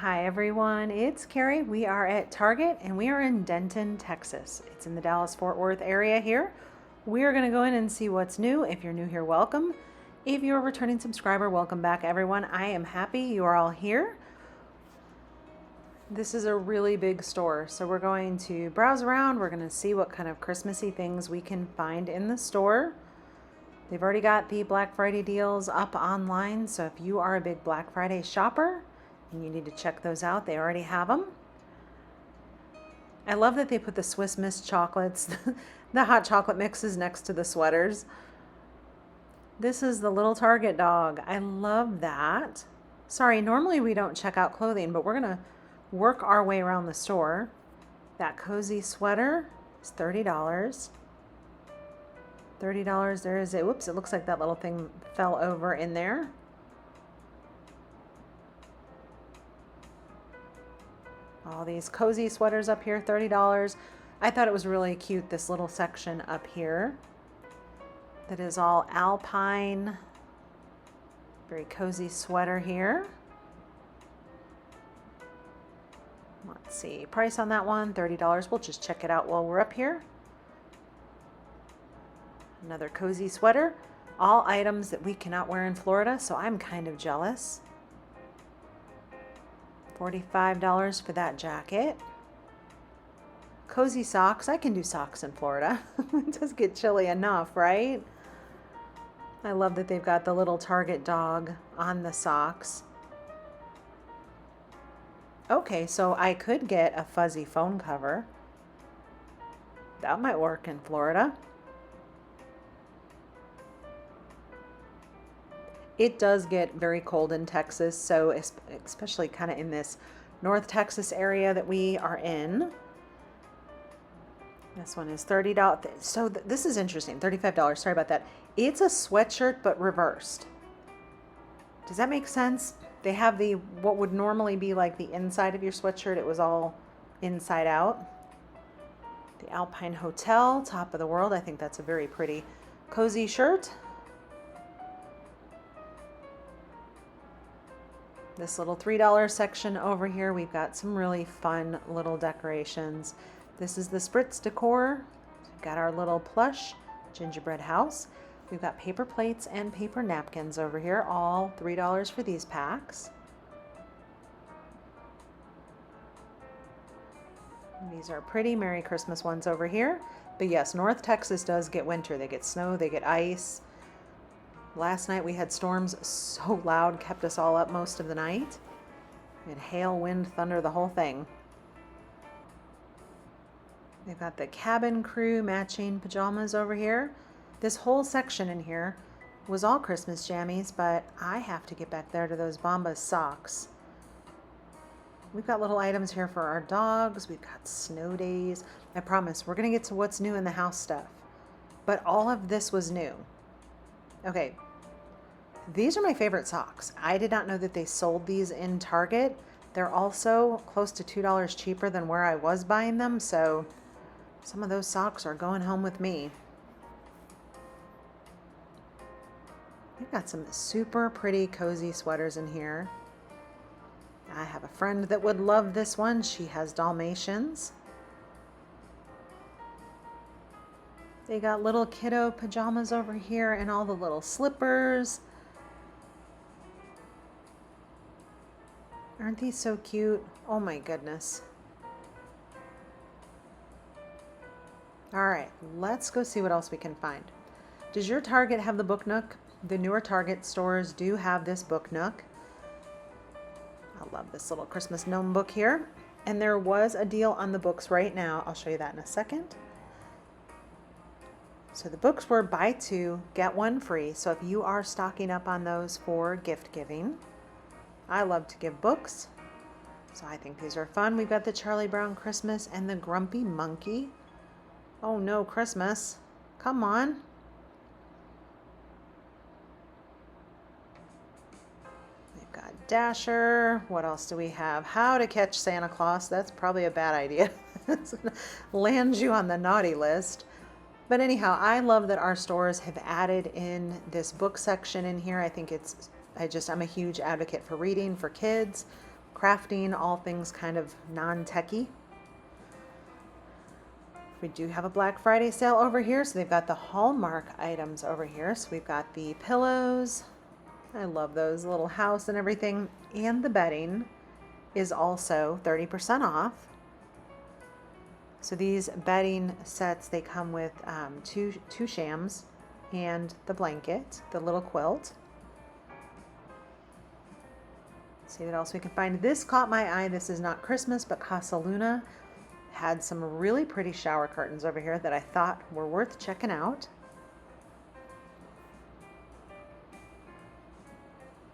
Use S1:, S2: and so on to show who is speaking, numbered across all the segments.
S1: Hi everyone, it's Carrie. We are at Target and we are in Denton, Texas. It's in the Dallas-Fort Worth area here. We are going to go in and see what's new. If you're new here, welcome. If you're a returning subscriber, welcome back everyone. I am happy you are all here. This is a really big store, so we're going to browse around. We're going to see what kind of Christmassy things we can find in the store. They've already got the Black Friday deals up online, so if you are a big Black Friday shopper, and you need to check those out. They already have them. I love that they put the Swiss Miss chocolates, the hot chocolate mixes next to the sweaters. This is the little Target dog. I love that. Sorry, normally we don't check out clothing, but we're going to work our way around the store. That cozy sweater is $30. $30. There is a, whoops, it looks like that little thing fell over in there. All these cozy sweaters up here, $30. I thought it was really cute, this little section up here that is all alpine. Very cozy sweater here. Let's see, price on that one, $30. We'll just check it out while we're up here. Another cozy sweater. All items that we cannot wear in Florida, so I'm kind of jealous. $45 for that jacket. Cozy socks. I can do socks in Florida. It does get chilly enough, right? I love that they've got the little Target dog on the socks. Okay, so I could get a fuzzy phone cover. That might work in Florida. It does get very cold in Texas, so especially kind of in this North Texas area that we are in. This one is $30. So this is interesting, $35. Sorry about that. It's a sweatshirt, but reversed. Does that make sense? They have the, what would normally be like the inside of your sweatshirt. It was all inside out. The Alpine Hotel, top of the world. I think that's a very pretty cozy shirt. This little $3 section over here, we've got some really fun little decorations. This is the Spritz decor. We've got our little plush gingerbread house. We've got paper plates and paper napkins over here, all $3 for these packs. These are pretty Merry Christmas ones over here. But yes, North Texas does get winter. They get snow, they get ice. Last night we had storms so loud, kept us all up most of the night. We had hail, wind, thunder, the whole thing. They've got the cabin crew matching pajamas over here. This whole section in here was all Christmas jammies, but I have to get back there to those Bombas socks. We've got little items here for our dogs. We've got snow days. I promise we're going to get to what's new in the house stuff. But all of this was new. Okay, these are my favorite socks. I did not know that they sold these in Target. They're also close to $2 cheaper than where I was buying them, so some of those socks are going home with me. We've got some super pretty cozy sweaters in here. I have a friend that would love this one. She has Dalmatians. They got little kiddo pajamas over here and all the little slippers. Aren't these so cute? Oh my goodness. All right, let's go see what else we can find. Does your Target have the Booknook? The newer Target stores do have this Booknook. I love this little Christmas gnome book here. And there was a deal on the books right now. I'll show you that in a second. So the books were buy two, get one free. So if you are stocking up on those for gift giving, I love to give books. So I think these are fun. We've got the Charlie Brown Christmas and the Grumpy Monkey. Oh no, Christmas. Come on. We've got Dasher. What else do we have? How to Catch Santa Claus. That's probably a bad idea. Lands you on the naughty list. But anyhow, I love that our stores have added in this book section in here. I think it's, I'm a huge advocate for reading for kids. crafting, all things kind of non-techy. We do have a Black Friday sale over here, so they've got the Hallmark items over here. So we've got the pillows. I love those, little house and everything. And the bedding is also 30% off. So these bedding sets, they come with two shams and the blanket, the little quilt. Let's see what else we can find. This caught my eye. This is not Christmas, but Casa Luna had some really pretty shower curtains over here that I thought were worth checking out.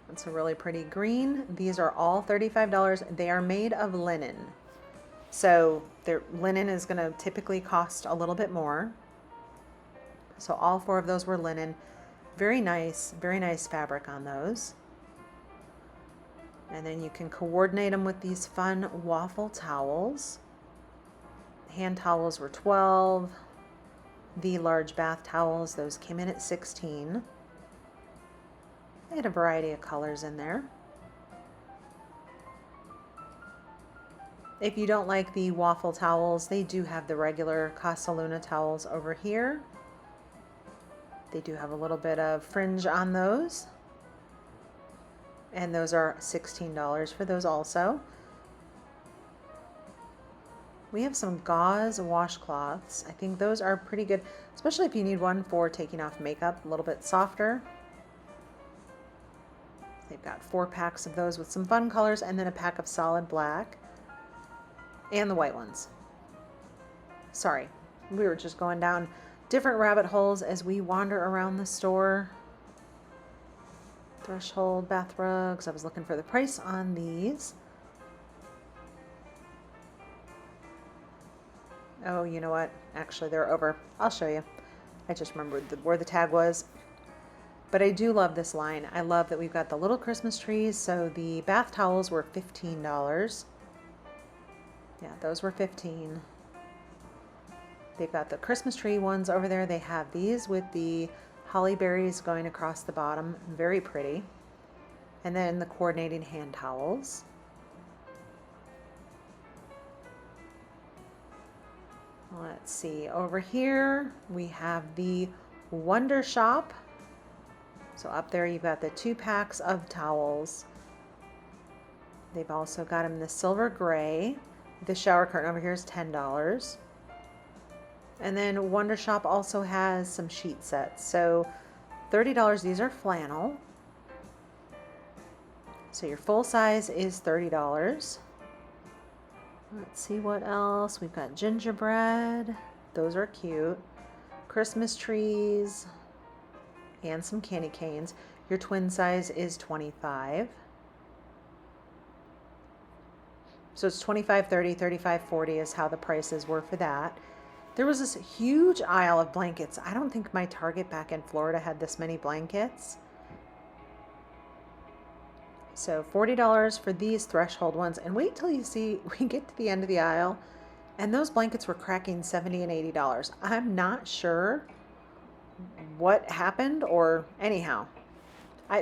S1: It's a really pretty green. These are all $35. They are made of linen. So their linen is going to typically cost a little bit more. So all 4 of those were linen. Very nice fabric on those. And then you can coordinate them with these fun waffle towels. Hand towels were $12. The large bath towels, those came in at $16. They had a variety of colors in there. If you don't like the waffle towels, they do have the regular Casa Luna towels over here. They do have a little bit of fringe on those. And those are $16 for those also. We have some gauze washcloths. I think those are pretty good, especially if you need one for taking off makeup, a little bit softer. They've got 4 packs of those with some fun colors, and then a pack of solid black and the white ones. Sorry, we were just going down different rabbit holes as we wander around the store. Threshold bath rugs. I was looking for the price on these. Oh, you know what? Actually, they're over. I'll show you. I just remembered where the tag was. But I do love this line. I love that we've got the little Christmas trees. So the bath towels were $15. Yeah, those were $15. They've got the Christmas tree ones over there. They have these with the holly berries going across the bottom. Very pretty. And then the coordinating hand towels. Let's see, over here we have the Wonder Shop. So up there you've got the 2 packs of towels. They've also got them in the silver gray. The shower curtain over here is $10. And then Wonder Shop also has some sheet sets. So $30, these are flannel. So your full size is $30. Let's see what else. We've got gingerbread. Those are cute. Christmas trees and some candy canes. Your twin size is $25. So it's $25, $30, $35, $40 is how the prices were for that. There was this huge aisle of blankets. I don't think my Target back in Florida had this many blankets. So $40 for these threshold ones. And wait till you see, we get to the end of the aisle and those blankets were cracking $70 and $80. I'm not sure what happened, or anyhow.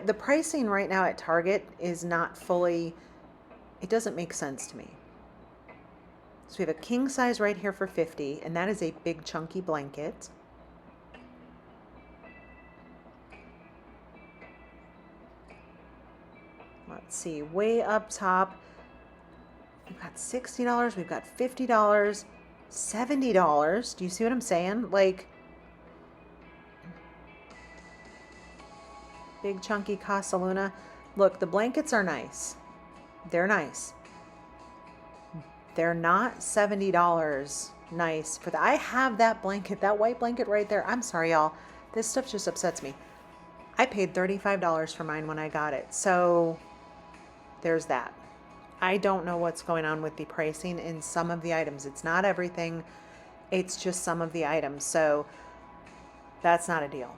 S1: The pricing right now at Target is not fully, it doesn't make sense to me. So we have a king size right here for $50, and that is a big chunky blanket. Let's see, way up top, we've got $60, we've got $50, $70. Do you see what I'm saying? Like, big chunky Casa Luna. Look, the blankets are nice. They're nice. They're not $70 nice for that. I have that blanket, that white blanket right there. I'm sorry, y'all. This stuff just upsets me. I paid $35 for mine when I got it. So there's that. I don't know what's going on with the pricing in some of the items. It's not everything. It's just some of the items. So that's not a deal.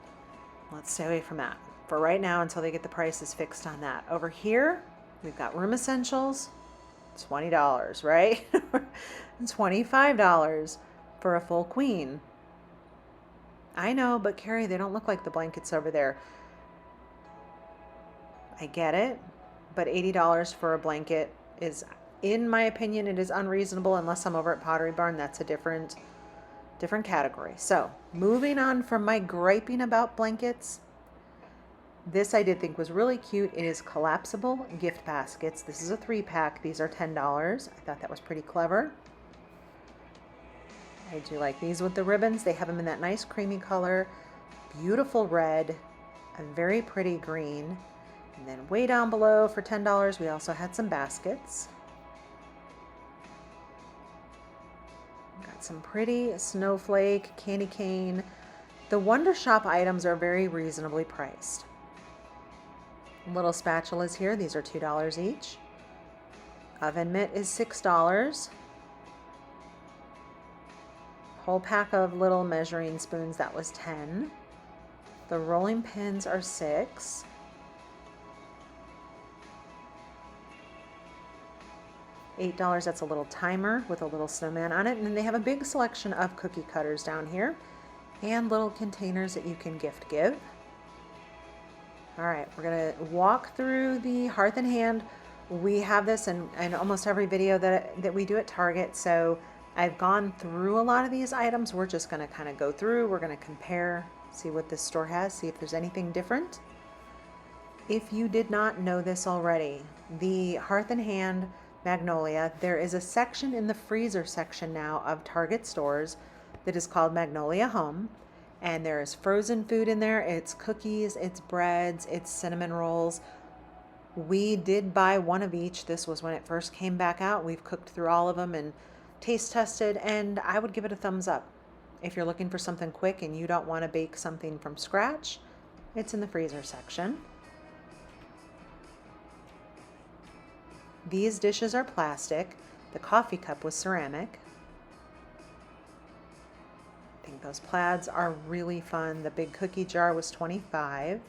S1: Let's stay away from that for right now until they get the prices fixed on that. Over here, we've got room essentials. $20, right? $25 for a full queen. I know, but Carrie, they don't look like the blankets over there. I get it, but $80 for a blanket is, in my opinion, it is unreasonable unless I'm over at Pottery Barn. That's a different category. So moving on from my griping about blankets, this I did think was really cute. It is collapsible gift baskets. This is a 3-pack. These are $10. I thought that was pretty clever. I do like these with the ribbons. They have them in that nice creamy color, beautiful red, a very pretty green. And then way down below for $10, we also had some baskets. Got some pretty snowflake, candy cane. The Wonder Shop items are very reasonably priced. Little spatulas here. These are $2 each. Oven mitt is $6. Whole pack of little measuring spoons, that was $10. The rolling pins are $6. $8, that's a little timer with a little snowman on it. And then they have a big selection of cookie cutters down here and little containers that you can gift give. All right, we're gonna walk through the Hearth and Hand. We have this in almost every video that we do at Target. So I've gone through a lot of these items. We're just gonna kind of go through, we're gonna compare, see what this store has, see if there's anything different. If you did not know this already, the Hearth and Hand Magnolia, there is a section in the freezer section now of Target stores that is called Magnolia Home. And there is frozen food in there. It's cookies, it's breads, it's cinnamon rolls. We did buy one of each. This was when it first came back out. We've cooked through all of them and taste tested, and I would give it a thumbs up. If you're looking for something quick and you don't want to bake something from scratch, it's in the freezer section. These dishes are plastic. The coffee cup was ceramic. I think those plaids are really fun. The big cookie jar was $25.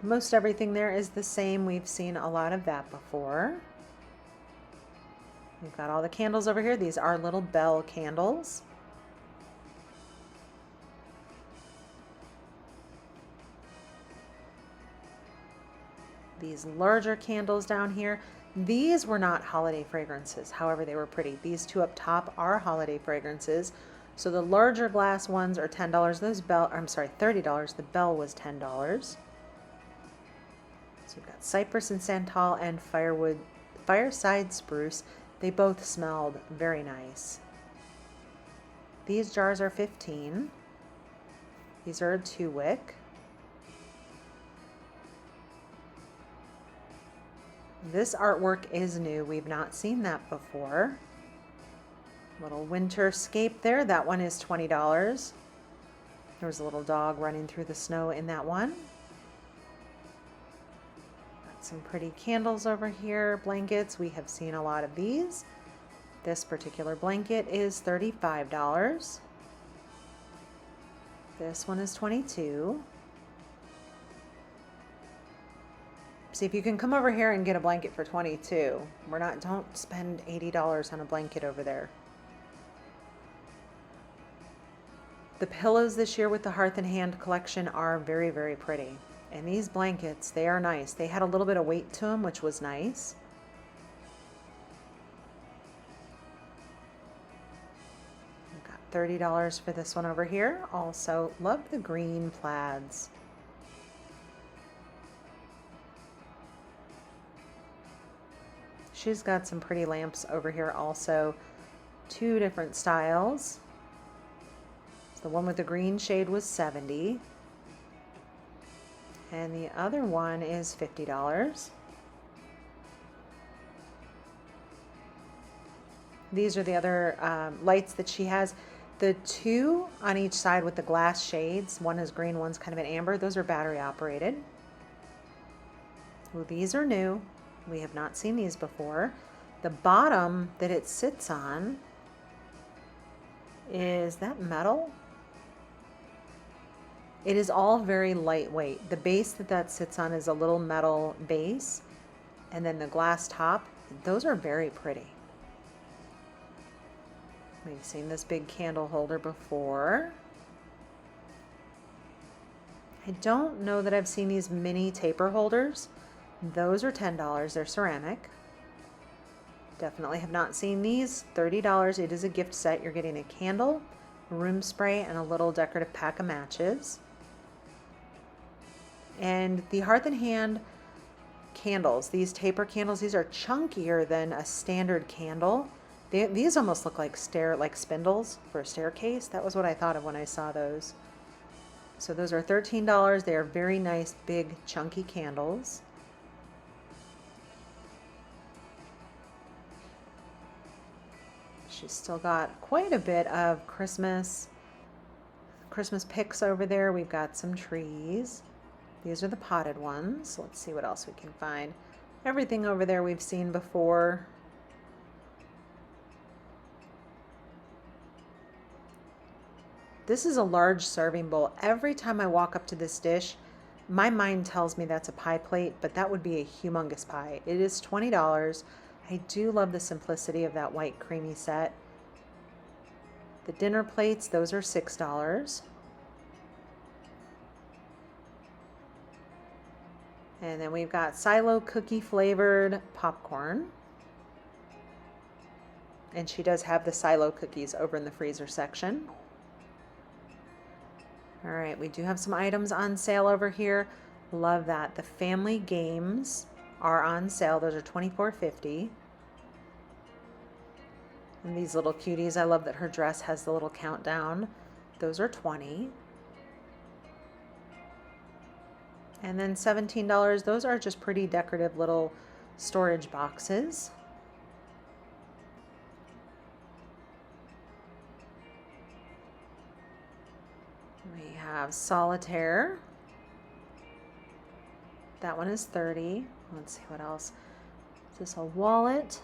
S1: Most everything there is the same. We've seen a lot of that before. We've got all the candles over here. These are little bell candles. These larger candles down here. These were not holiday fragrances. However, they were pretty. These two up top are holiday fragrances. So the larger glass ones are $10. Those $30. The bell was $10. So we've got cypress and santal and fireside spruce. They both smelled very nice. These jars are $15. These are a 2-wick. This artwork is new. We've not seen that before. Little winter scape there. That one is $20. There was a little dog running through the snow in that one. Got some pretty candles over here. Blankets. We have seen a lot of these. This particular blanket is $35. This one is $22. See if you can come over here and get a blanket for $22. Don't spend $80 on a blanket over there. The pillows this year with the Hearth and Hand collection are very, very pretty. And these blankets, they are nice. They had a little bit of weight to them, which was nice. We've got $30 for this one over here. Also, love the green plaids. She's got some pretty lamps over here also. 2 different styles. The one with the green shade was $70. And the other one is $50. These are the other lights that she has. The 2 on each side with the glass shades. One is green, one's kind of an amber. Those are battery operated. Well, these are new. We have not seen these before. The bottom that it sits on, is that metal? It is all very lightweight. The base that sits on is a little metal base, and then the glass top. Those are very pretty. We've seen this big candle holder before. I don't know that I've seen these mini taper holders. Those are $10. They're ceramic. Definitely have not seen these. $30. It is a gift set. You're getting a candle, room spray, and a little decorative pack of matches. And the Hearth and Hand candles, these taper candles, these are chunkier than a standard candle. These almost look like spindles for a staircase. That was what I thought of when I saw those. So those are $13. They are very nice, big, chunky candles. She's still got quite a bit of Christmas picks over there. We've got some trees. These are the potted ones. Let's see what else we can find. Everything over there we've seen before. This is a large serving bowl. Every time I walk up to this dish, my mind tells me that's a pie plate, but that would be a humongous pie. It is $20. I do love the simplicity of that white creamy set. The dinner plates, those are $6. And then we've got silo cookie flavored popcorn. And she does have the silo cookies over in the freezer section. All right, we do have some items on sale over here. Love that. The family games are on sale. Those are $24.50. And these little cuties, I love that her dress has the little countdown. Those are $20. And then $17, those are just pretty decorative little storage boxes. We have solitaire. That one is $30. Let's see what else. Is this a wallet?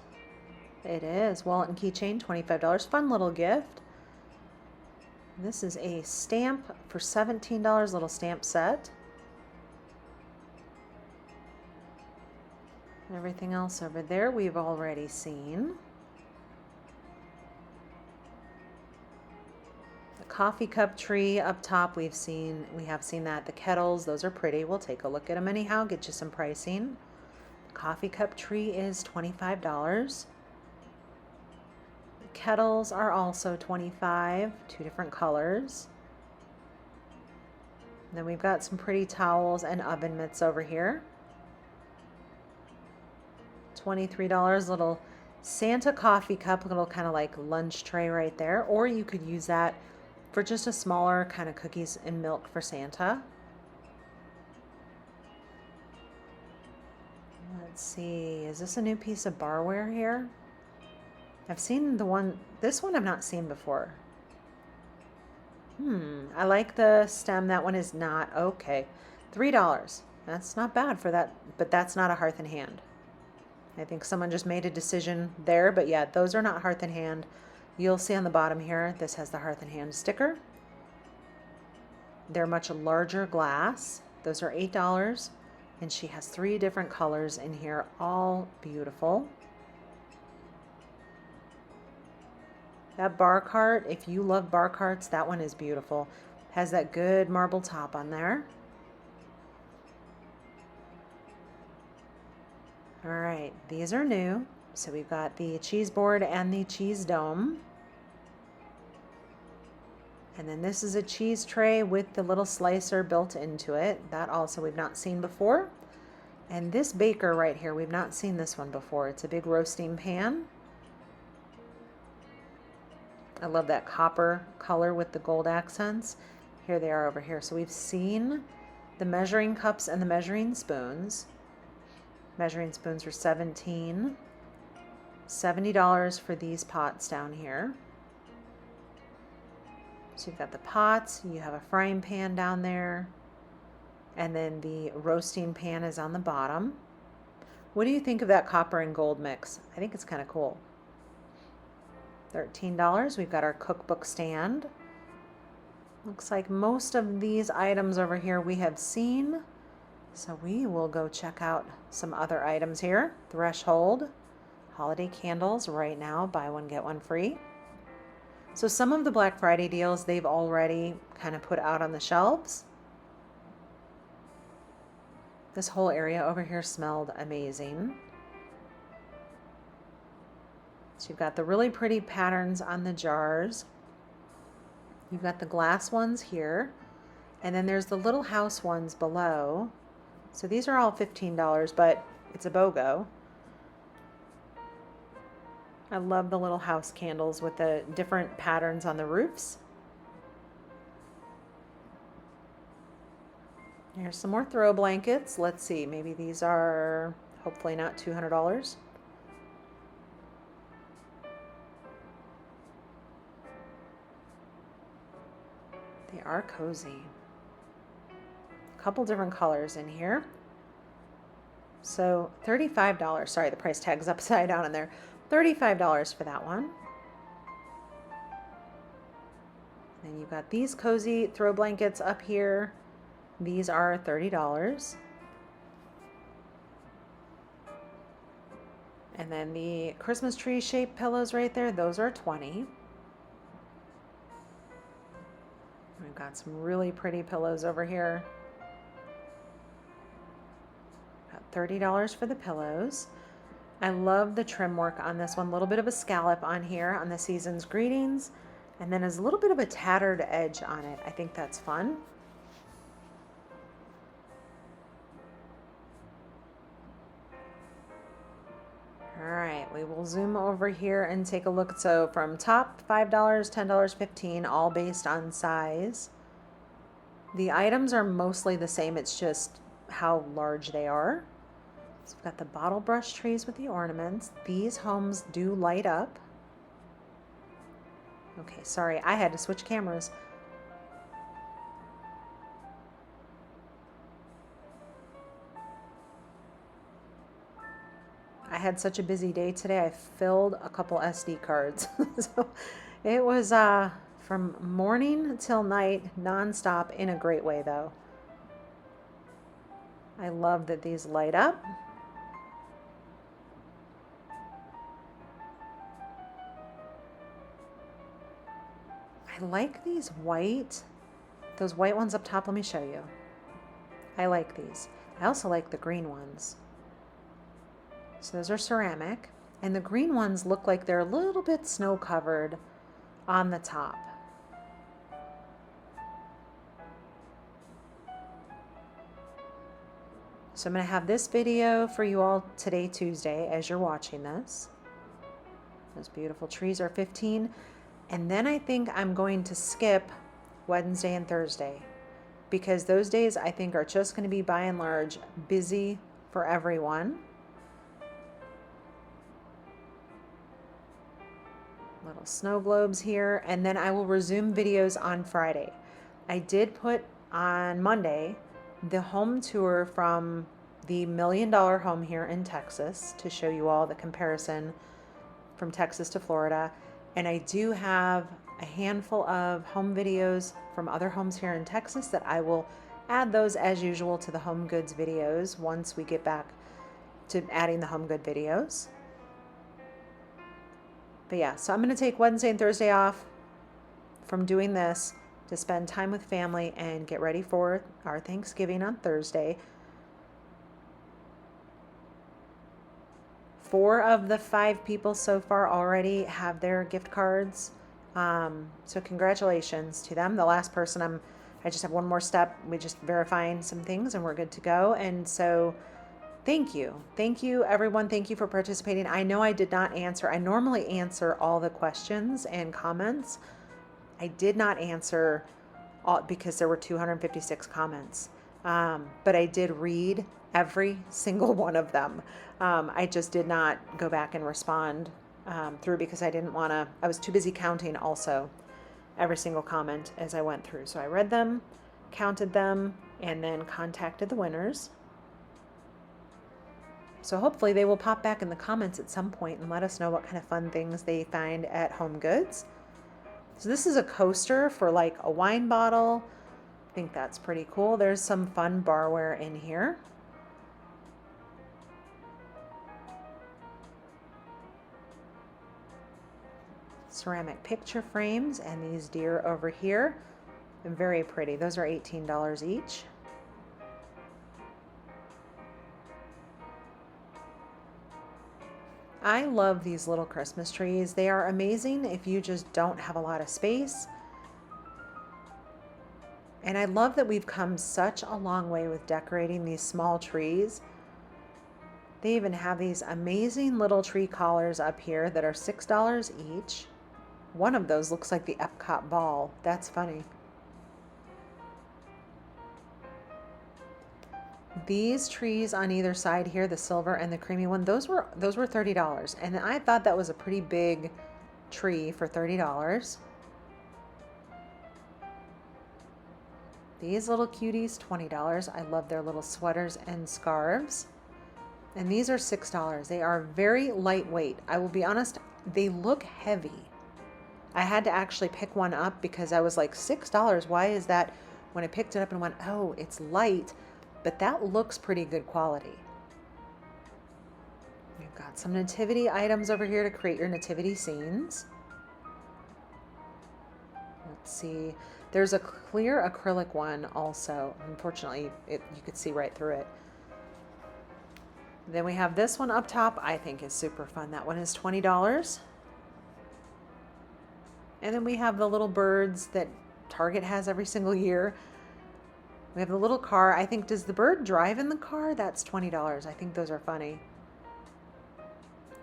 S1: It is. Wallet and keychain, $25. Fun little gift. This is a stamp for $17, little stamp set. Everything else over there we've already seen. The coffee cup tree up top we have seen that. The kettles, those are pretty. We'll take a look at them anyhow, get you some pricing. The coffee cup tree is $25. The kettles are also $25, two different colors. And then we've got some pretty towels and oven mitts over here. $23, little Santa coffee cup, a little kind of like lunch tray right there. Or you could use that for just a smaller kind of cookies and milk for Santa. Let's see, is this a new piece of barware here? I've seen this one I've not seen before. I like the stem. That one is not. Okay, $3. That's not bad for that, but that's not a Hearth and Hand. I think someone just made a decision there, but yeah, those are not Hearth and Hand. You'll see on the bottom here, this has the Hearth and Hand sticker. They're much larger glass. Those are $8, and she has 3 different colors in here, all beautiful. That bar cart, if you love bar carts, that one is beautiful. Has that good marble top on there. All right, these are new. So we've got the cheese board and the cheese dome. And then this is a cheese tray with the little slicer built into it. That also we've not seen before. And this baker right here, we've not seen this one before. It's a big roasting pan. I love that copper color with the gold accents. Here they are over here. So we've seen the measuring cups and the measuring spoons. Measuring spoons are $17. $70 for these pots down here. So you've got the pots, you have a frying pan down there, and then the roasting pan is on the bottom. What do you think of that copper and gold mix? I think it's kind of cool. $13. We've got our cookbook stand. Looks like most of these items over here we have seen. So we will go check out some other items here. Threshold, holiday candles right now, buy one, get one free. So some of the Black Friday deals they've already kind of put out on the shelves. This whole area over here smelled amazing. So you've got the really pretty patterns on the jars. You've got the glass ones here. And then there's the little house ones below. So these are all $15, but it's a BOGO. I love the little house candles with the different patterns on the roofs. Here's some more throw blankets. Let's see, maybe these are hopefully not $200. They are cozy. A couple different colors in here. So $35. Sorry, the price tag's upside down in there. $35 for that one. And you've got these cozy throw blankets up here. These are $30. And then the Christmas tree shaped pillows right there, those are $20. We've got some really pretty pillows over here. About $30 for the pillows. I love the trim work on this one. A little bit of a scallop on here on the Season's Greetings. And then there's a little bit of a tattered edge on it. I think that's fun. All right, we will zoom over here and take a look. So from top, $5, $10, $15, all based on size. The items are mostly the same. It's just how large they are. So we've got the bottle brush trees with the ornaments. These homes do light up. Okay, sorry, I had to switch cameras. I had such a busy day today. I filled a couple SD cards. So it was from morning till night, nonstop, in a great way though. I love that these light up. I like these those white ones up top. Let me show you. I like these. I also like the green ones. So those are ceramic, and the green ones look like they're a little bit snow covered on the top. So I'm going to have this video for you all today, Tuesday, as you're watching this. Those beautiful trees are $15. And then I think I'm going to skip Wednesday and Thursday, because those days I think are just going to be by and large busy for everyone. Little snow globes here, and then I will resume videos on Friday. I did put on Monday the home tour from the $1 million home here in Texas to show you all the comparison from Texas to Florida. And I do have a handful of home videos from other homes here in Texas that I will add those as usual to the home goods videos once we get back to adding the home good videos. But yeah, so I'm going to take Wednesday and Thursday off from doing this to spend time with family and get ready for our Thanksgiving on Thursday. 4 of the 5 people so far already have their gift cards. So congratulations to them. The last person, I just have one more step. We just verifying some things and we're good to go. And so thank you. Thank you, everyone. Thank you for participating. I know I did not answer. I normally answer all the questions and comments. I did not answer all because there were 256 comments. But I did read every single one of them. I just did not go back and respond through because I didn't want to. I was too busy counting also every single comment as I went through. So I read them, counted them, and then contacted the winners. So hopefully they will pop back in the comments at some point and let us know what kind of fun things they find at Home Goods. So this is a coaster for like a wine bottle. I think that's pretty cool. There's some fun barware in here. Ceramic picture frames and these deer over here. And very pretty. Those are $18 each. I love these little Christmas trees. They are amazing if you just don't have a lot of space. And I love that we've come such a long way with decorating these small trees. They even have these amazing little tree collars up here that are $6 each. One of those looks like the Epcot ball. That's funny. These trees on either side here, the silver and the creamy one, those were $30. And I thought that was a pretty big tree for $30. These little cuties, $20. I love their little sweaters and scarves. And these are $6. They are very lightweight. I will be honest, they look heavy. I had to actually pick one up because I was like, $6, why is that? When I picked it up and went, oh, it's light, but that looks pretty good quality. We've got some nativity items over here to create your nativity scenes. Let's see. There's a clear acrylic one also. Unfortunately, you could see right through it. Then we have this one up top, I think is super fun. That one is $20. And then we have the little birds that Target has every single year. We have the little car. I think, does the bird drive in the car? That's $20. I think those are funny.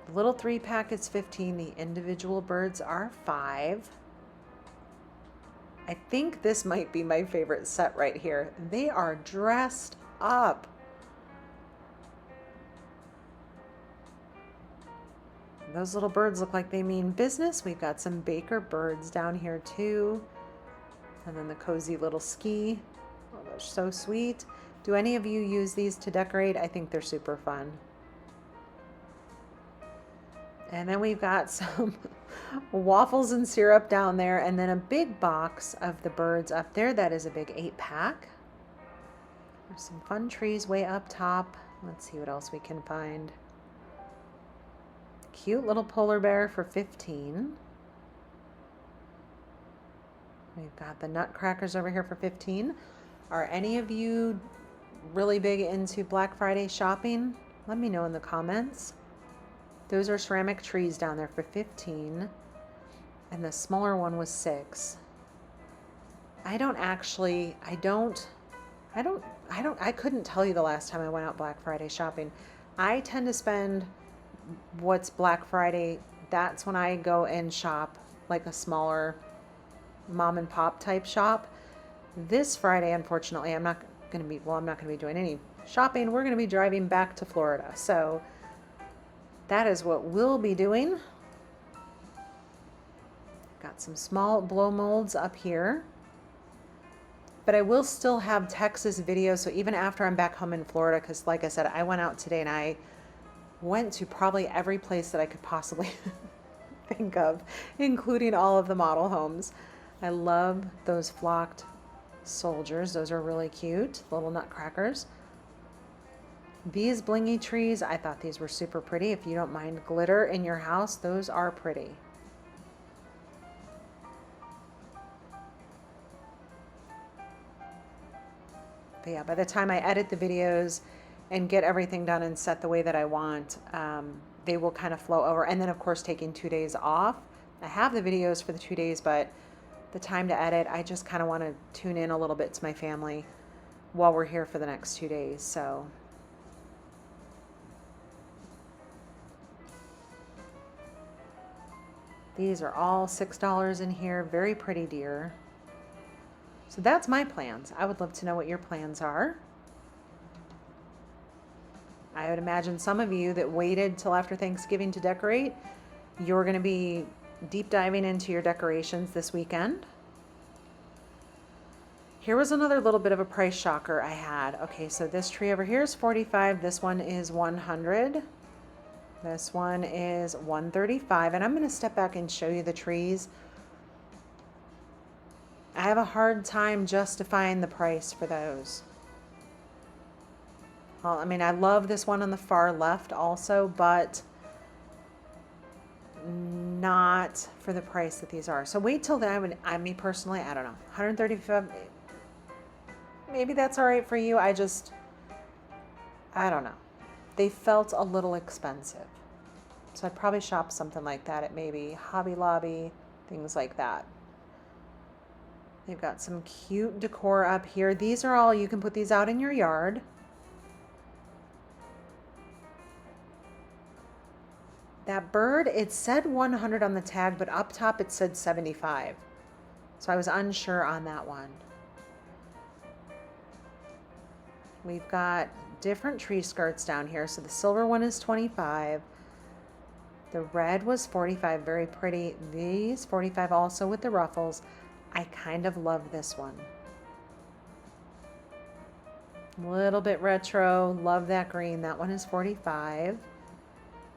S1: The little 3-pack is $15. The individual birds are $5. I think this might be my favorite set right here. They are dressed up. Those little birds look like they mean business. We've got some Baker birds down here too. And then the cozy little ski. Oh, they're so sweet. Do any of you use these to decorate? I think they're super fun. And then we've got some waffles and syrup down there, and then a big box of the birds up there. That is a big 8-pack. There's some fun trees way up top. Let's see what else we can find. Cute little polar bear for $15. We've got the nutcrackers over here for $15. Are any of you really big into Black Friday shopping? Let me know in the comments. Those are ceramic trees down there for $15. And the smaller one was $6. I couldn't tell you the last time I went out Black Friday shopping. I tend to spend what's Black Friday, that's when I go and shop, like a smaller mom and pop type shop. This Friday, unfortunately, I'm not going to be doing any shopping. We're going to be driving back to Florida. So that is what we'll be doing. Got some small blow molds up here. But I will still have Texas videos. So even after I'm back home in Florida, because like I said, I went out today and I went to probably every place that I could possibly think of, including all of the model homes. I love those flocked soldiers. Those are really cute, little nutcrackers. These blingy trees, I thought these were super pretty. If you don't mind glitter in your house, those are pretty. But yeah, by the time I edit the videos and get everything done and set the way that I want, they will kind of flow over. And then of course taking 2 days off. I have the videos for the 2 days, but the time to edit, I just kind of want to tune in a little bit to my family while we're here for the next 2 days. So these are all $6 in here. Very pretty deer. So that's my plans. I would love to know what your plans are. I would imagine some of you that waited till after Thanksgiving to decorate, you're going to be deep diving into your decorations this weekend. Here was another little bit of a price shocker I had. Okay, so this tree over here is $45. This one is $100. This one is $135. And I'm going to step back and show you the trees. I have a hard time justifying the price for those. Well, I mean, I love this one on the far left also, but not for the price that these are. So wait till then. Me personally, I don't know, $135. Maybe that's all right for you. I don't know. They felt a little expensive. So I'd probably shop something like that at maybe Hobby Lobby, things like that. They've got some cute decor up here. These are all, you can put these out in your yard. That bird, it said 100 on the tag, but up top it said 75. So I was unsure on that one. We've got different tree skirts down here. So the silver one is 25. The red was 45, very pretty. These 45 also with the ruffles. I kind of love this one. A little bit retro, love that green. That one is 45.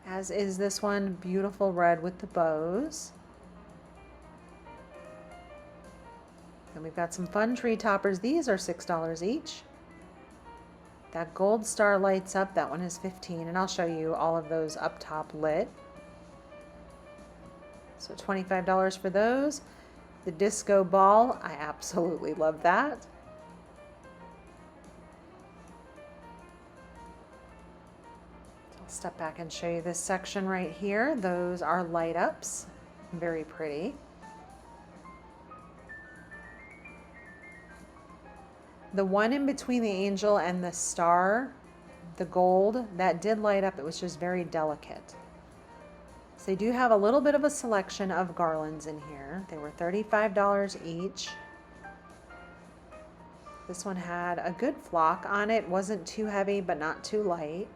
S1: As is this one, beautiful red with the bows. And we've got some fun tree toppers. These are $6 each. That gold star lights up, that one is 15, and I'll show you all of those up top lit. So $25 for those. The disco ball, I absolutely love that. I'll step back and show you this section right here. Those are light ups, very pretty. The one in between the angel and the star, the gold, that did light up. It was just very delicate. So they do have a little bit of a selection of garlands in here. They were $35 each. This one had a good flock on it. Wasn't too heavy, but not too light.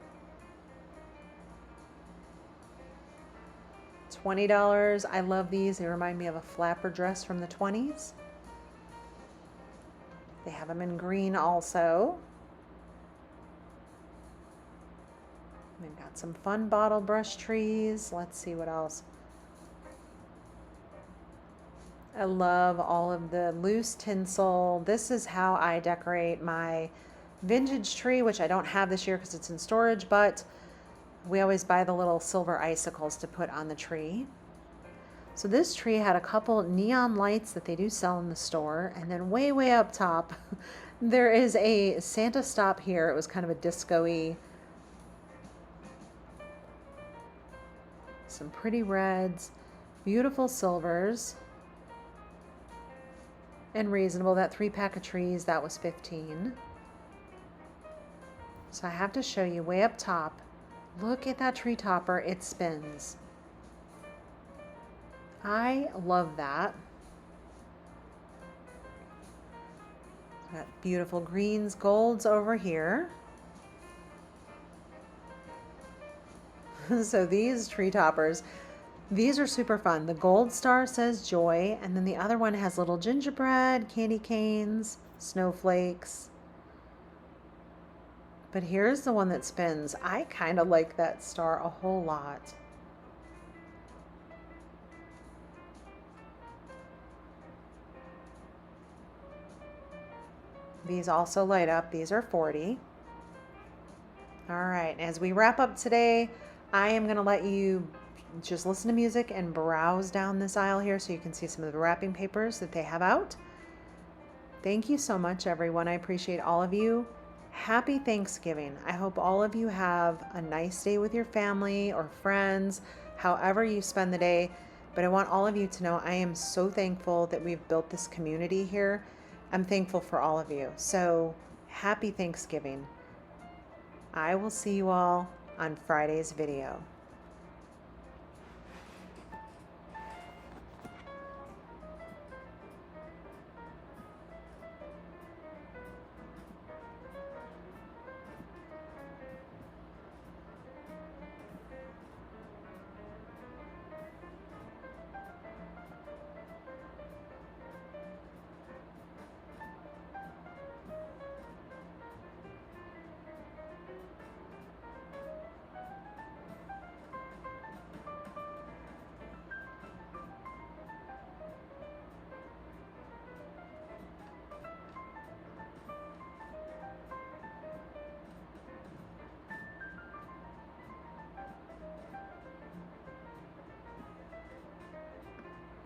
S1: $20. I love these. They remind me of a flapper dress from the 20s. They have them in green also. We've got some fun bottle brush trees. Let's see what else. I love all of the loose tinsel. This is how I decorate my vintage tree, which I don't have this year because it's in storage, but we always buy the little silver icicles to put on the tree. So this tree had a couple neon lights that they do sell in the store. And then way, way up top, there is a Santa stop here. It was kind of a disco-y. Some pretty reds, beautiful silvers, and reasonable. That 3-pack of trees, that was 15. So I have to show you way up top. Look at that tree topper, it spins. I love that. Got beautiful greens, golds over here. So these tree toppers, these are super fun. The gold star says joy, and then the other one has little gingerbread, candy canes, snowflakes. But here's the one that spins. I kind of like that star a whole lot. These also light up. These are 40. All right, as we wrap up today, I am going to let you just listen to music and browse down this aisle here so you can see some of the wrapping papers that they have out. Thank you so much, everyone. I appreciate all of you. Happy Thanksgiving. I hope all of you have a nice day with your family or friends, however you spend the day. But I want all of you to know I am so thankful that we've built this community here. I'm thankful for all of you. So happy Thanksgiving. I will see you all on Friday's video.